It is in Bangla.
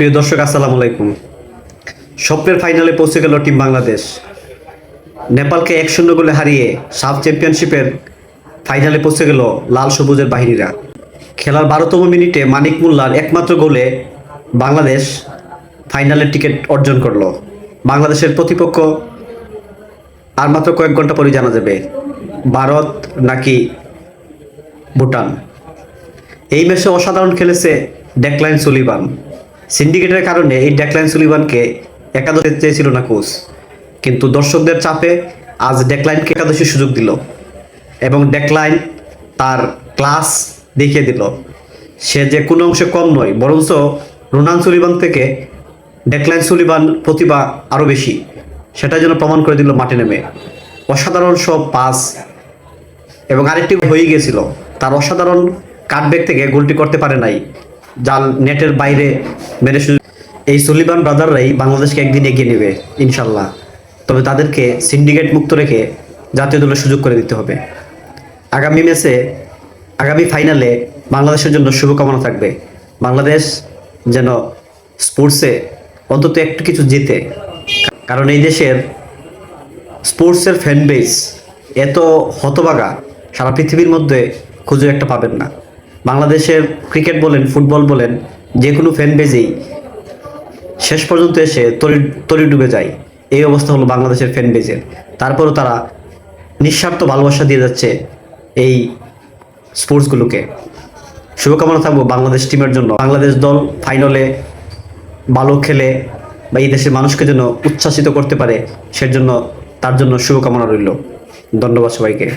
প্রিয় দর্শক, আসসালামু আলাইকুম। স্বপ্নের ফাইনালে পৌঁছে গেল টিম বাংলাদেশ। নেপালকে 1-0 গোলে হারিয়ে সাফ চ্যাম্পিয়নশিপের ফাইনালে পৌঁছে গেল লাল সবুজের বাহিনীরা। খেলার 12তম মিনিটে মানিক মোল্লার একমাত্র গোলে বাংলাদেশ ফাইনালের টিকিট অর্জন করলো। বাংলাদেশের প্রতিপক্ষ আর মাত্র কয়েক ঘন্টা পরে জানা যাবে, ভারত নাকি ভুটান। এই ম্যাচে অসাধারণ খেলেছে ডেকলাইন সুলিভান। সিন্ডিকেটের কারণে এই ডেকলাইন সুলিভানকে একাদশে চেয়েছিল না কোচ, কিন্তু দর্শকদের চাপে আজ ডেকলাইনকে একাদশীর সুযোগ দিল এবং ডেকলাইন তার ক্লাস দেখিয়ে দিল। সে যে কোনো অংশে কম নয়, বরঞ্চ রোনান সুলিভান থেকে ডেকলাইন সুলিভান প্রতিভা আরও বেশি, সেটা যেন প্রমাণ করে দিল মাঠে নেমে। অসাধারণ সব পাস এবং আরেকটি হয়ে গিয়েছিল, তার অসাধারণ কাটব্যাক থেকে গোলটি করতে পারে নাই, জাল নেটের বাইরে মেরে। এই সুলিভান ব্রাদাররাই বাংলাদেশকে একদিন এগিয়ে নেবে ইনশাল্লাহ। তবে তাদেরকে সিন্ডিকেট মুক্ত রেখে জাতীয় দলের সুযোগ করে দিতে হবে। আগামী ফাইনালে বাংলাদেশের জন্য শুভকামনা থাকবে। বাংলাদেশ যেন স্পোর্টসে অন্তত একটু কিছু জিতে, কারণ এই দেশের স্পোর্টসের ফ্যান বেস এত হতবাগা সারা পৃথিবীর মধ্যে খুঁজে একটা পাবেন না। বাংলাদেশের ক্রিকেট বলেন, ফুটবল বলেন, যে কোনো ফ্যান বেজেই শেষ পর্যন্ত এসে তরি ডুবে যায়। এই অবস্থা হলো বাংলাদেশের ফ্যান বেজের। তারপরও তারা নিঃস্বার্থ ভালোবাসা দিয়ে যাচ্ছে এই স্পোর্টসগুলোকে। শুভকামনা থাকবো বাংলাদেশ টিমের জন্য। বাংলাদেশ দল ফাইনালে ভালো খেলে বা এই দেশের মানুষকে যেন উচ্ছ্বাসিত করতে পারে, সেজন্য তার জন্য শুভকামনা রইল। ধন্যবাদ সবাইকে।